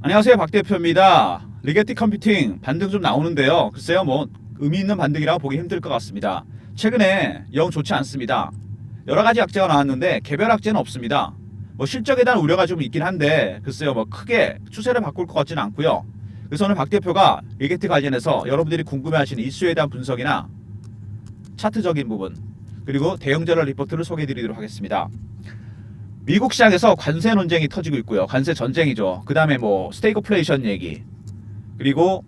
안녕하세요, 박 대표입니다. 리게티 컴퓨팅 반등 좀 나오는데요. 글쎄요, 뭐 의미 있는 반등이라고 보기 힘들 것 같습니다. 최근에 영 좋지 않습니다. 여러 가지 악재가 나왔는데 개별 악재는 없습니다. 뭐 실적에 대한 우려가 좀 있긴 한데 글쎄요, 뭐 크게 추세를 바꿀 것 같지는 않고요. 그래서 오늘 박 대표가 리게티 관련해서 여러분들이 궁금해하시는 이슈에 대한 분석이나 차트적인 부분 그리고 대형전략 리포트를 소개해드리도록 하겠습니다. 미국 시장에서 관세 논쟁이 터지고 있고요. 관세 전쟁이죠. 그 다음에 뭐 스태그플레이션 얘기, 그리고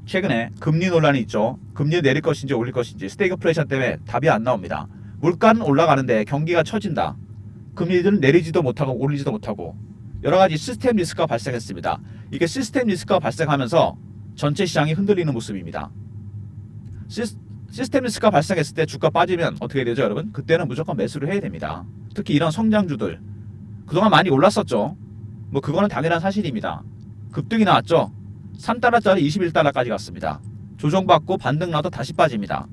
최근에 금리 논란이 있죠. 금리 내릴 것인지 올릴 것인지. 스태그플레이션 때문에 답이 안 나옵니다. 물가는 올라가는데 경기가 처진다. 금리들은 내리지도 못하고 올리지도 못하고 여러 가지 시스템 리스크가 발생했습니다. 이게 시스템 리스크가 발생하면서 전체 시장이 흔들리는 모습입니다. 시스템 리스크가 발생했을 때 주가 빠지면 어떻게 되죠, 여러분? 그때는 무조건 매수를 해야 됩니다. 특히 이런 성장주들 그동안 많이 올랐었죠. 뭐 그거는 당연한 사실입니다. 급등이 나왔죠. 3달러짜리 21달러까지 갔습니다. 조정받고 반등 나도 다시 빠집니다.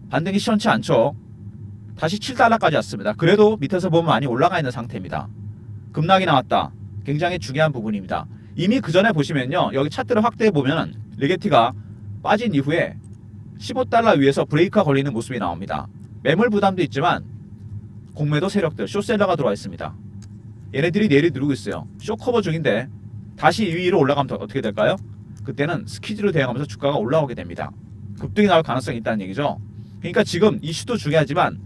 반등이 시원치 않죠. 다시 7달러까지 왔습니다. 그래도 밑에서 보면 많이 올라가 있는 상태입니다. 급락이 나왔다. 굉장히 중요한 부분입니다. 이미 그 전에 보시면요, 여기 차트를 확대해 보면 리게티가 빠진 이후에 15달러 위에서 브레이크가 걸리는 모습이 나옵니다. 매물 부담도 있지만 공매도 세력들, 숏셀러가 들어와 있습니다. 얘네들이 내리 누르고 있어요. 쇼커버 중인데 다시 위로 올라가면 어떻게 될까요? 그때는 스퀴즈로 대응하면서 주가가 올라오게 됩니다. 급등이 나올 가능성이 있다는 얘기죠. 그러니까 지금 이슈도 중요하지만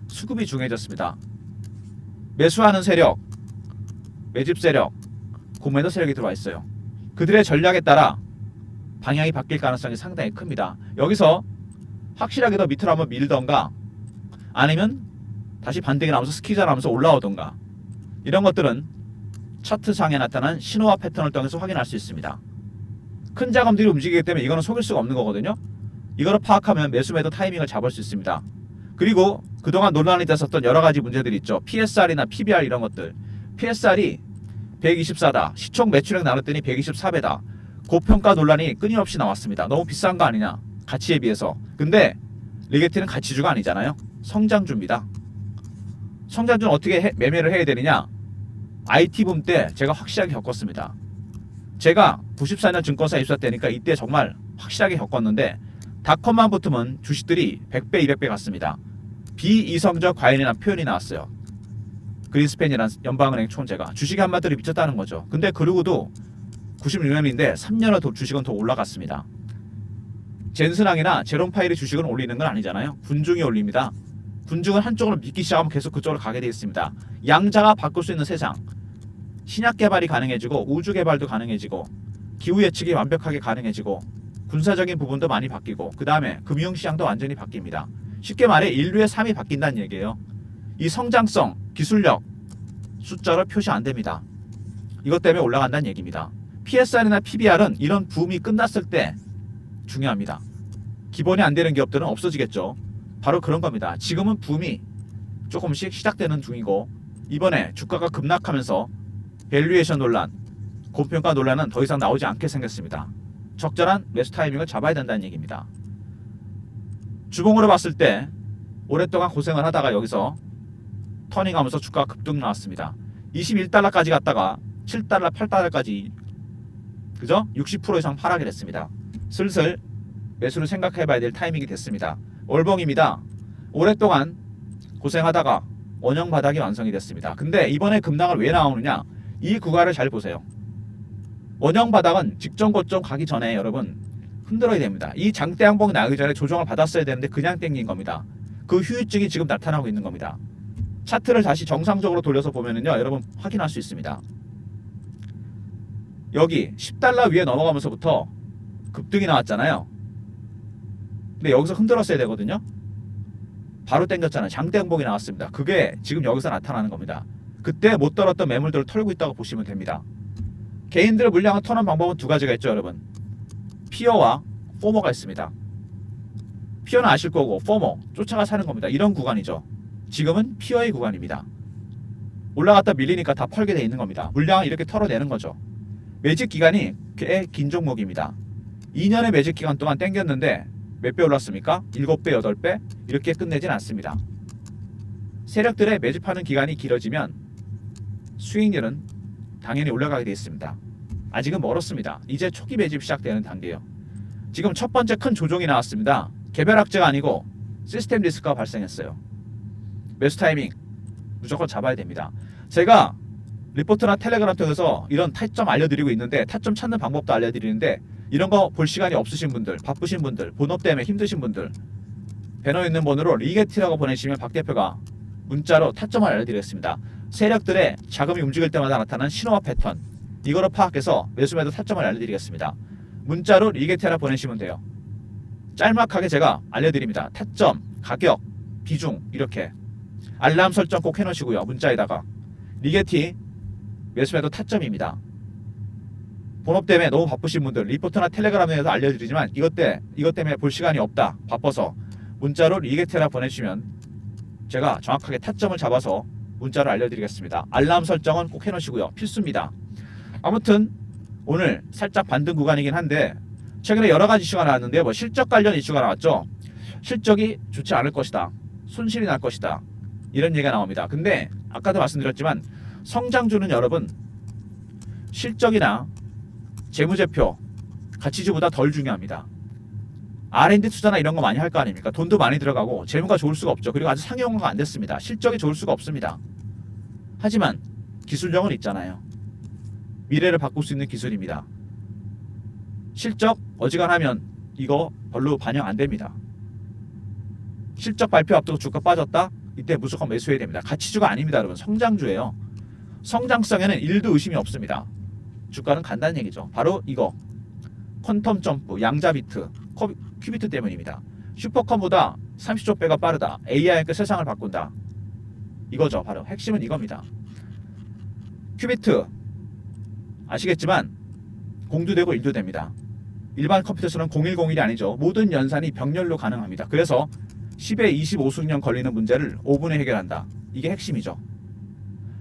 수급이 중요해졌습니다. 매수하는 세력, 매집 세력, 공매도 세력이 들어와 있어요. 그들의 전략에 따라 방향이 바뀔 가능성이 상당히 큽니다. 여기서 확실하게 더 밑으로 한번 밀던가 아니면 다시 반등이 나오면서 스키자 나오면서 올라오던가, 이런 것들은 차트상에 나타난 신호와 패턴을 통해서 확인할 수 있습니다. 큰 자금들이 움직이기 때문에 이거는 속일 수가 없는 거거든요. 이거를 파악하면 매수 매도 타이밍을 잡을 수 있습니다. 그리고 그동안 논란이 됐었던 여러 가지 문제들이 있죠. PSR이나 PBR 이런 것들. PSR이 124다. 시총 매출액 나눴더니 124배다. 고평가 논란이 끊임없이 나왔습니다. 너무 비싼 거 아니냐, 가치에 비해서. 근데 리게티는 가치주가 아니잖아요. 성장주입니다. 성장주는 어떻게 매매를 해야 되느냐? IT 붐 때 제가 확실하게 겪었습니다. 제가 94년 증권사 입사 때니까 이때 정말 확실하게 겪었는데 닷컴만 붙으면 주식들이 100배, 200배 갔습니다. 비이성적 과잉이라는 표현이 나왔어요. 그린스팬이라는 연방은행 총재가 주식이 한마디로 미쳤다는 거죠. 근데 그러고도 96년인데 3년을 주식은 더 올라갔습니다. 젠슨항이나 제롬파일이 주식은 올리는 건 아니잖아요. 군중이 올립니다. 군중은 한쪽으로 믿기 시작하면 계속 그쪽으로 가게 되어 있습니다. 양자가 바꿀 수 있는 세상. 신약 개발이 가능해지고 우주 개발도 가능해지고 기후 예측이 완벽하게 가능해지고 군사적인 부분도 많이 바뀌고 그 다음에 금융시장도 완전히 바뀝니다. 쉽게 말해 인류의 삶이 바뀐다는 얘기예요. 이 성장성, 기술력, 숫자로 표시 안 됩니다. 이것 때문에 올라간다는 얘기입니다. PSR이나 PBR은 이런 붐이 끝났을 때 중요합니다. 기본이 안 되는 기업들은 없어지겠죠. 바로 그런 겁니다. 지금은 붐이 조금씩 시작되는 중이고 이번에 주가가 급락하면서 밸류에이션 논란, 고평가 논란은 더 이상 나오지 않게 생겼습니다. 적절한 매수 타이밍을 잡아야 된다는 얘기입니다. 주봉으로 봤을 때 오랫동안 고생을 하다가 여기서 터닝하면서 주가가 급등 나왔습니다. 21달러까지 갔다가 7달러, 8달러까지 그죠? 60% 이상 하락이 됐습니다. 슬슬 매수를 생각해봐야 될 타이밍이 됐습니다. 월봉입니다. 오랫동안 고생하다가 원형 바닥이 완성이 됐습니다. 근데 이번에 급락을 왜 나오느냐? 이 구간을 잘 보세요. 원형 바닥은 직전 고점 가기 전에 여러분 흔들어야 됩니다. 이 장대 양봉이 나기 전에 조정을 받았어야 되는데 그냥 땡긴 겁니다. 그 후유증이 지금 나타나고 있는 겁니다. 차트를 다시 정상적으로 돌려서 보면은요, 여러분 확인할 수 있습니다. 여기 10달러 위에 넘어가면서부터 급등이 나왔잖아요. 근데 여기서 흔들었어야 되거든요. 바로 땡겼잖아요. 장대 양봉이 나왔습니다. 그게 지금 여기서 나타나는 겁니다. 그때 못 떨었던 매물들을 털고 있다고 보시면 됩니다. 개인들의 물량을 터는 방법은 두 가지가 있죠, 여러분. 피어와 포머가 있습니다. 피어는 아실 거고 포머, 쫓아가 사는 겁니다. 이런 구간이죠. 지금은 피어의 구간입니다. 올라갔다 밀리니까 다 펄게 돼 있는 겁니다. 물량을 이렇게 털어내는 거죠. 매직 기간이 꽤 긴 종목입니다. 2년의 매직 기간 동안 땡겼는데 몇 배 올랐습니까? 7배, 8배? 이렇게 끝내진 않습니다. 세력들의 매집하는 기간이 길어지면 수익률은 당연히 올라가게 되어 있습니다. 아직은 멀었습니다. 이제 초기 매집 시작되는 단계예요. 지금 첫 번째 큰 조정이 나왔습니다. 개별 악재가 아니고 시스템 리스크가 발생했어요. 매수 타이밍 무조건 잡아야 됩니다. 제가 리포트나 텔레그램 통해서 이런 타점 알려드리고 있는데, 타점 찾는 방법도 알려드리는데, 이런 거 볼 시간이 없으신 분들, 바쁘신 분들, 본업 때문에 힘드신 분들, 배너 있는 번호로 리게티라고 보내시면 박 대표가 문자로 타점을 알려드리겠습니다. 세력들의 자금이 움직일 때마다 나타나는 신호와 패턴, 이거를 파악해서 매수매도 타점을 알려드리겠습니다. 문자로 리게티라 보내시면 돼요. 짤막하게 제가 알려드립니다. 타점, 가격, 비중 이렇게 알람 설정 꼭 해놓으시고요. 문자에다가 리게티 매수매도 타점입니다. 본업 때문에 너무 바쁘신 분들, 리포트나 텔레그램에서 알려드리지만 이것 때문에 볼 시간이 없다, 바빠서 문자로 리게티라 보내주시면 제가 정확하게 타점을 잡아서 문자로 알려드리겠습니다. 알람 설정은 꼭 해놓으시고요. 필수입니다. 아무튼 오늘 살짝 반등 구간이긴 한데, 최근에 여러 가지 이슈가 나왔는데요. 뭐 실적 관련 이슈가 나왔죠. 실적이 좋지 않을 것이다, 손실이 날 것이다, 이런 얘기가 나옵니다. 근데 아까도 말씀드렸지만 성장주는 여러분 실적이나 재무제표, 가치주보다 덜 중요합니다. R&D 투자나 이런 거 많이 할 거 아닙니까? 돈도 많이 들어가고 재무가 좋을 수가 없죠. 그리고 아직 상용화가 안 됐습니다. 실적이 좋을 수가 없습니다. 하지만 기술력은 있잖아요. 미래를 바꿀 수 있는 기술입니다. 실적 어지간하면 이거 별로 반영 안 됩니다. 실적 발표 앞두고 주가 빠졌다? 이때 무조건 매수해야 됩니다. 가치주가 아닙니다, 여러분. 성장주예요. 성장성에는 1도 의심이 없습니다. 주가는 간다는 얘기죠. 바로 이거 퀀텀 점프, 양자비트, 큐비트 때문입니다. 슈퍼컴보다 30조 배가 빠르다, AI가 세상을 바꾼다, 이거죠. 바로 핵심은 이겁니다. 큐비트 아시겠지만 공도 되고 일도 됩니다. 일반 컴퓨터에서는 0101이 아니죠. 모든 연산이 병렬로 가능합니다. 그래서 10에 25수년 걸리는 문제를 5분에 해결한다. 이게 핵심이죠.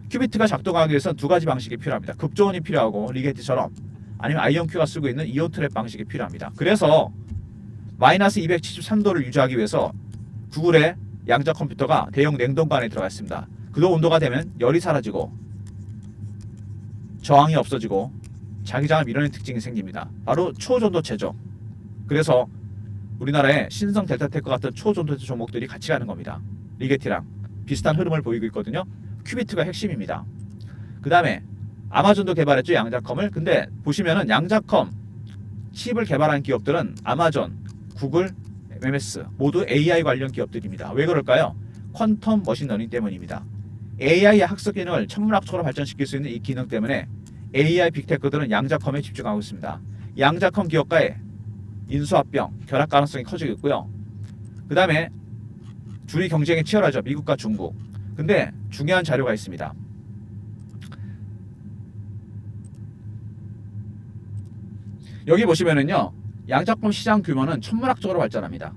큐비트가 작동하기 위해서는 두 가지 방식이 필요합니다. 급조원이 필요하고 리게티처럼, 아니면 아이언큐가 쓰고 있는 이온 트랩 방식이 필요합니다. 그래서 마이너스 273도를 유지하기 위해서 구글의 양자 컴퓨터가 대형 냉동고 안에 들어가 있습니다. 그 온도가 되면 열이 사라지고 저항이 없어지고 자기장을 밀어내는 특징이 생깁니다. 바로 초전도체죠. 그래서 우리나라의 신성 델타테크 같은 초전도체 종목들이 같이 가는 겁니다. 리게티랑 비슷한 흐름을 보이고 있거든요. 큐비트가 핵심입니다. 그 다음에 아마존도 개발했죠, 양자컴을. 근데 보시면은 양자컴 칩을 개발한 기업들은 아마존, 구글, MS 모두 AI 관련 기업들입니다. 왜 그럴까요? 퀀텀 머신러닝 때문입니다. AI의 학습 기능을 천문학적으로 발전시킬 수 있는 이 기능 때문에 AI 빅테크들은 양자컴에 집중하고 있습니다. 양자컴 기업과의 인수합병, 결합 가능성이 커지고 있고요. 그 다음에 둘이 경쟁이 치열하죠, 미국과 중국. 근데 중요한 자료가 있습니다. 여기 보시면은요, 양자컴 시장 규모는 천문학적으로 발전합니다.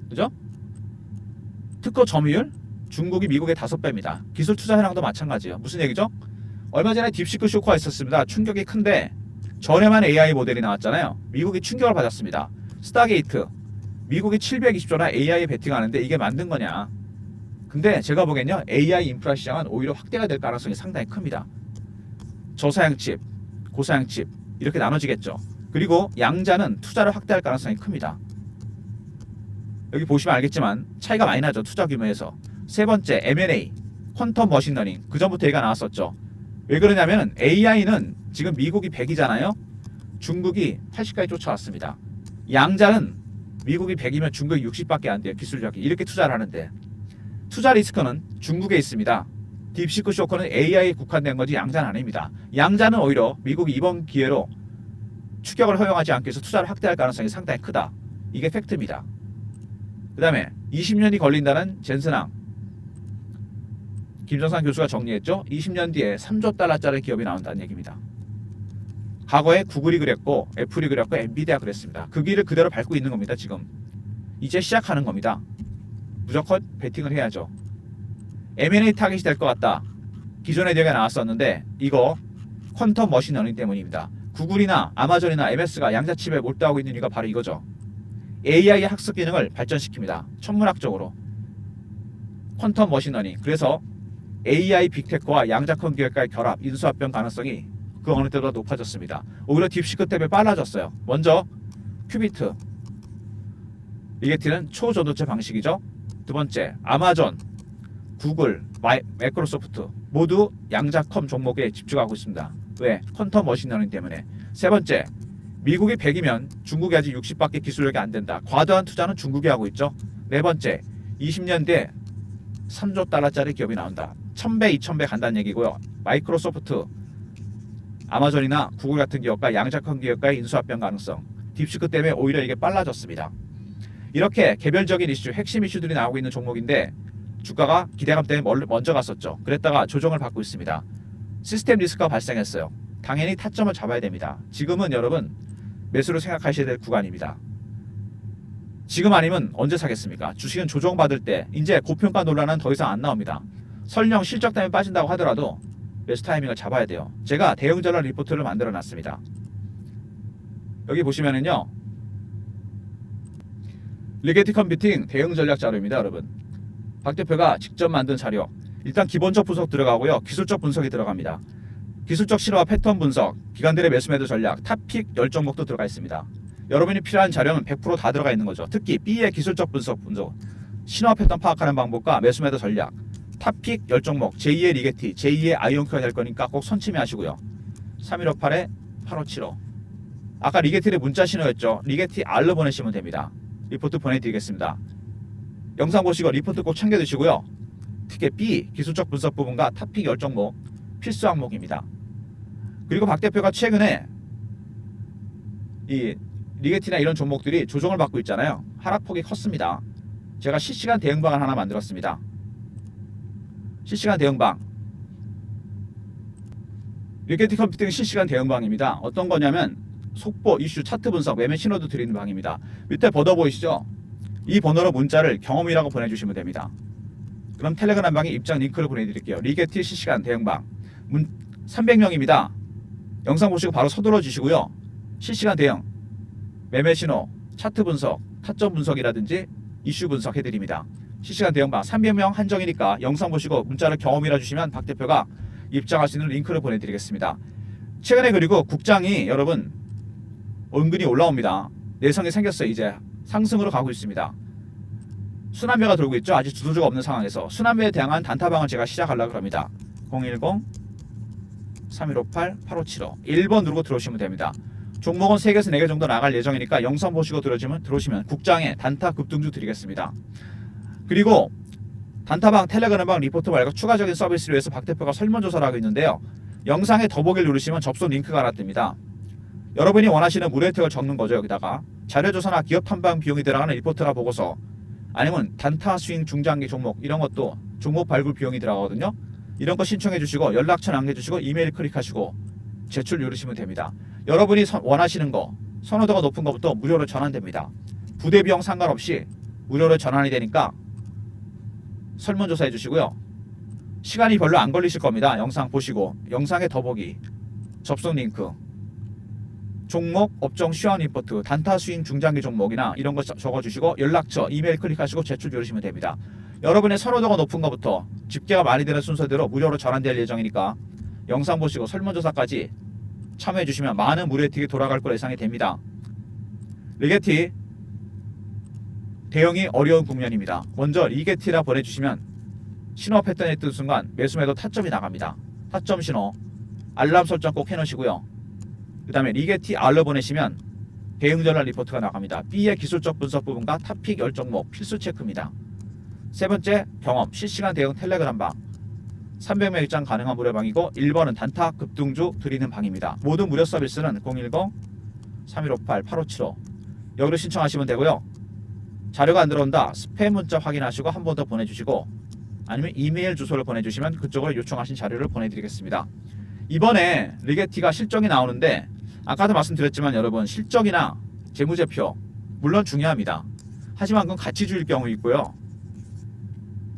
그죠? 특허 점유율 중국이 미국의 5배입니다. 기술 투자 현황도 마찬가지예요. 무슨 얘기죠? 얼마 전에 딥시크 쇼크가 있었습니다. 충격이 큰데 저렴한 AI 모델이 나왔잖아요. 미국이 충격을 받았습니다. 스타게이트, 미국이 720조나 AI에 베팅하는데 이게 만든 거냐? 근데 제가 보기엔요, AI 인프라 시장은 오히려 확대가 될 가능성이 상당히 큽니다. 저사양 칩, 고사양 칩 이렇게 나눠지겠죠. 그리고 양자는 투자를 확대할 가능성이 큽니다. 여기 보시면 알겠지만 차이가 많이 나죠, 투자 규모에서. 세 번째, M&A, 퀀텀 머신러닝. 그 전부터 얘기가 나왔었죠. 왜 그러냐면 AI는 지금 미국이 100이잖아요. 중국이 80까지 쫓아왔습니다. 양자는 미국이 100이면 중국이 60밖에 안 돼요, 기술력이. 이렇게 투자를 하는데 투자 리스크는 중국에 있습니다. 딥시크 쇼크는 AI에 국한된 거지 양자는 아닙니다. 양자는 오히려 미국이 이번 기회로 추격을 허용하지 않기 위해서 투자를 확대할 가능성이 상당히 크다. 이게 팩트입니다. 그 다음에 20년이 걸린다는 젠슨항, 김정상 교수가 정리했죠. 20년 뒤에 3조 달러짜리 기업이 나온다는 얘기입니다. 과거에 구글이 그랬고 애플이 그랬고 엔비디아 그랬습니다. 그 길을 그대로 밟고 있는 겁니다. 지금 이제 시작하는 겁니다. 무조건 베팅을 해야죠. M&A 타깃이 될 것 같다. 기존에 얘기가 나왔었는데 이거 퀀텀 머신러닝 때문입니다. 구글이나 아마존이나 MS가 양자칩에 몰두하고 있는 이유가 바로 이거죠. AI의 학습 기능을 발전시킵니다. 천문학적으로. 퀀텀 머신러닝. 그래서 AI 빅테크와 양자컴 기업과의 결합, 인수합병 가능성이 그 어느 때보다 높아졌습니다. 오히려 딥시크 때문에 빨라졌어요. 먼저 큐비트, 리게티는 초저도체 방식이죠. 두 번째 아마존, 구글, 마이크로소프트 모두 양자컴 종목에 집중하고 있습니다. 왜? 퀀텀 머신러닝 때문에. 세 번째, 미국이 100이면 중국이 아직 60밖에 기술력이 안 된다. 과도한 투자는 중국이 하고 있죠. 네 번째, 20년대 3조 달러짜리 기업이 나온다. 1000배, 2000배 간다는 얘기고요. 마이크로소프트, 아마존이나 구글 같은 기업과 양자컴 기업과의 인수합병 가능성, 딥시크 때문에 오히려 이게 빨라졌습니다. 이렇게 개별적인 이슈, 핵심 이슈들이 나오고 있는 종목인데 주가가 기대감 때문에 먼저 갔었죠. 그랬다가 조정을 받고 있습니다. 시스템 리스크가 발생했어요. 당연히 타점을 잡아야 됩니다. 지금은 여러분 매수로 생각하셔야 될 구간입니다. 지금 아니면 언제 사겠습니까? 주식은 조정받을 때 이제 고평가 논란은 더 이상 안 나옵니다. 설령 실적 때문에 빠진다고 하더라도 매수 타이밍을 잡아야 돼요. 제가 대응 전략 리포트를 만들어 놨습니다. 여기 보시면은요, 리게티 컴퓨팅 대응 전략 자료입니다. 여러분, 박 대표가 직접 만든 자료. 일단 기본적 분석 들어가고요, 기술적 분석이 들어갑니다. 기술적 실화와 패턴 분석, 기관들의 매수 매도 전략, 탑픽 10종목도 들어가 있습니다. 여러분이 필요한 자료는 100% 다 들어가 있는 거죠. 특히 B의 기술적 분석, 신화 패턴 파악하는 방법과 매수 매도 전략, 탑픽 10종목, 제2의 리게티, 제2의 아이온큐가 될 거니까 꼭 선침해하시고요. 3158에 8575. 아까 리게티의 문자 신호였죠. 리게티 R로 보내시면 됩니다. 리포트 보내드리겠습니다. 영상 보시고 리포트 꼭 챙겨두시고요. 특히 B 기술적 분석 부분과 탑픽 10종목 필수 항목입니다. 그리고 박 대표가 최근에 이 리게티나 이런 종목들이 조정을 받고 있잖아요. 하락폭이 컸습니다. 제가 실시간 대응 방안 하나 만들었습니다. 실시간 대응방, 리게티 컴퓨팅 실시간 대응방입니다. 어떤 거냐면 속보, 이슈, 차트 분석, 매매 신호도 드리는 방입니다. 밑에 번호 보이시죠? 이 번호로 문자를 경험이라고 보내주시면 됩니다. 그럼 텔레그램 방에 입장 링크를 보내드릴게요. 리게티 실시간 대응방 300명입니다. 영상 보시고 바로 서둘러 주시고요. 실시간 대응, 매매 신호, 차트 분석, 타점 분석이라든지 이슈 분석 해드립니다. 실시간 대응방 300명 한정이니까 영상 보시고 문자를 경험이라 주시면 박 대표가 입장할 수 있는 링크를 보내드리겠습니다. 최근에 그리고 국장이 여러분 은근히 올라옵니다. 내성이 생겼어요. 이제 상승으로 가고 있습니다. 순환매가 돌고 있죠. 아직 주도주가 없는 상황에서 순환매에 대항한 단타방을 제가 시작하려고 합니다. 010-3158-8575 1번 누르고 들어오시면 됩니다. 종목은 3개에서 4개 정도 나갈 예정이니까 영상 보시고 들어오시면 국장의 단타 급등주 드리겠습니다. 그리고 단타방 텔레그램방 리포트 말고 추가적인 서비스를 위해서 박 대표가 설문조사를 하고 있는데요. 영상에 더보기를 누르시면 접속 링크가 하나 뜹니다. 여러분이 원하시는 무료 혜택을 적는 거죠. 여기다가 자료조사나 기업 탐방 비용이 들어가는 리포트나 보고서, 아니면 단타 스윙 중장기 종목 이런 것도 종목 발굴 비용이 들어가거든요. 이런 거 신청해 주시고 연락처 남겨 주시고 이메일 클릭하시고 제출 누르시면 됩니다. 여러분이 원하시는 거, 선호도가 높은 것부터 무료로 전환됩니다. 부대 비용 상관없이 무료로 전환이 되니까 설문조사 해주시고요. 시간이 별로 안 걸리실 겁니다. 영상 보시고 영상에 더보기, 접속 링크, 종목, 업종, 시황 리포트, 단타 스윙 중장기 종목이나 이런 거 적어주시고 연락처, 이메일 클릭하시고 제출 누르시면 됩니다. 여러분의 선호도가 높은 것부터 집계가 많이 되는 순서대로 무료로 전환될 예정이니까 영상 보시고 설문조사까지 참여해 주시면 많은 무료 혜택이 돌아갈 거로 예상이 됩니다. 리게티 대응이 어려운 국면입니다. 먼저 리게티라 보내주시면 신호 패턴이 뜬 순간 매수매도 타점이 나갑니다. 타점 신호 알람 설정 꼭 해놓으시고요. 그 다음에 리게티 R로 보내시면 대응 전략 리포트가 나갑니다. B의 기술적 분석 부분과 탑픽 10종목 필수 체크입니다. 세 번째, 경험 실시간 대응 텔레그램 방 300명 입장 가능한 무료방이고 1번은 단타 급등주 드리는 방입니다. 모든 무료 서비스는 010-3158-8575 여기로 신청하시면 되고요. 자료가 안 들어온다, 스팸 문자 확인하시고 한 번 더 보내주시고, 아니면 이메일 주소를 보내주시면 그쪽으로 요청하신 자료를 보내드리겠습니다. 이번에 리게티가 실적이 나오는데 아까도 말씀드렸지만 여러분, 실적이나 재무제표 물론 중요합니다. 하지만 그건 가치주의일 경우 있고요.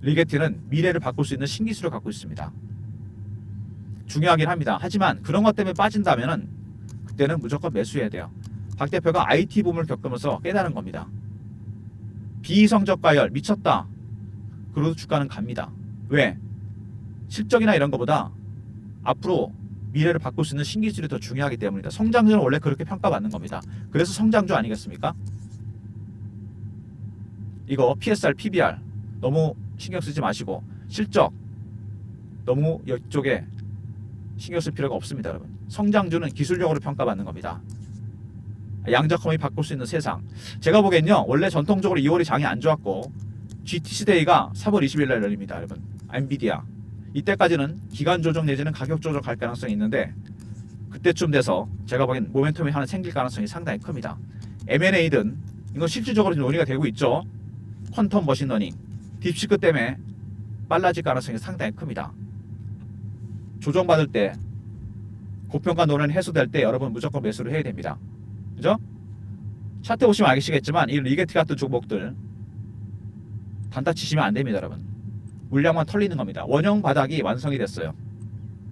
리게티는 미래를 바꿀 수 있는 신기술을 갖고 있습니다. 중요하긴 합니다. 하지만 그런 것 때문에 빠진다면은 그때는 무조건 매수해야 돼요. 박 대표가 IT 붐을 겪으면서 깨달은 겁니다. 비성적 가열 미쳤다. 그래도 주가는 갑니다. 왜? 실적이나 이런 것보다 앞으로 미래를 바꿀 수 있는 신기술이 더 중요하기 때문입니다. 성장주는 원래 그렇게 평가받는 겁니다. 그래서 성장주 아니겠습니까? 이거 PSR, PBR 너무 신경 쓰지 마시고 실적 너무 이쪽에 신경 쓸 필요가 없습니다, 여러분. 성장주는 기술력으로 평가받는 겁니다. 양적험이 바꿀 수 있는 세상. 제가 보기엔요, 원래 전통적으로 2월이 장이 안 좋았고 GTC 데이가 3월 20일 날 열립니다, 여러분. 엔비디아. 이때까지는 기간 조정 내지는 가격 조정 갈 가능성이 있는데 그때쯤 돼서 제가 보기엔 모멘텀이 하나 생길 가능성이 상당히 큽니다. M&A든 이건 실질적으로 논의가 되고 있죠. 퀀텀 머신러닝, 딥시크 때문에 빨라질 가능성이 상당히 큽니다. 조정받을 때 고평가 논란이 해소될 때 여러분 무조건 매수를 해야 됩니다. 그죠? 차트 보시면 아시겠지만 이 리게티 같은 종목들 단타 치시면 안 됩니다, 여러분. 물량만 털리는 겁니다. 원형 바닥이 완성이 됐어요.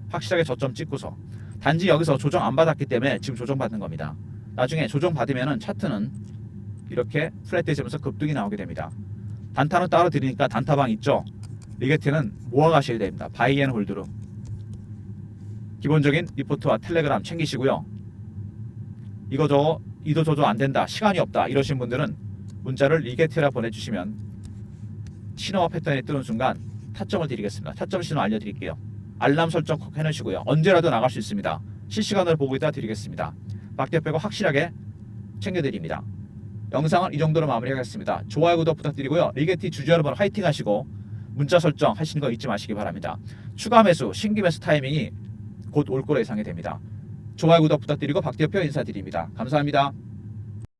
확실하게 저점 찍고서. 단지 여기서 조정 안 받았기 때문에 지금 조정받는 겁니다. 나중에 조정 받으면은 차트는 이렇게 플랫되면서 급등이 나오게 됩니다. 단타는 따로 드리니까 단타방 있죠? 리게티는 모아가셔야 됩니다. 바이 앤 홀드로. 기본적인 리포트와 텔레그램 챙기시고요. 이거 이도저도 안 된다, 시간이 없다 이러신 분들은 문자를 리게티라 보내주시면 신호와 패턴이 뜨는 순간 타점을 드리겠습니다. 타점 신호 알려드릴게요. 알람 설정 꼭 해놓으시고요. 언제라도 나갈 수 있습니다. 실시간으로 보고 있다 드리겠습니다. 박 대표가 확실하게 챙겨드립니다. 영상은 이 정도로 마무리하겠습니다. 좋아요, 구독 부탁드리고요. 리게티 주주 여러분 화이팅 하시고 문자 설정 하시는 거 잊지 마시기 바랍니다. 추가 매수, 신규 매수 타이밍이 곧 올 거로 예상이 됩니다. 좋아요, 구독 부탁드리고 박 대표 인사드립니다. 감사합니다.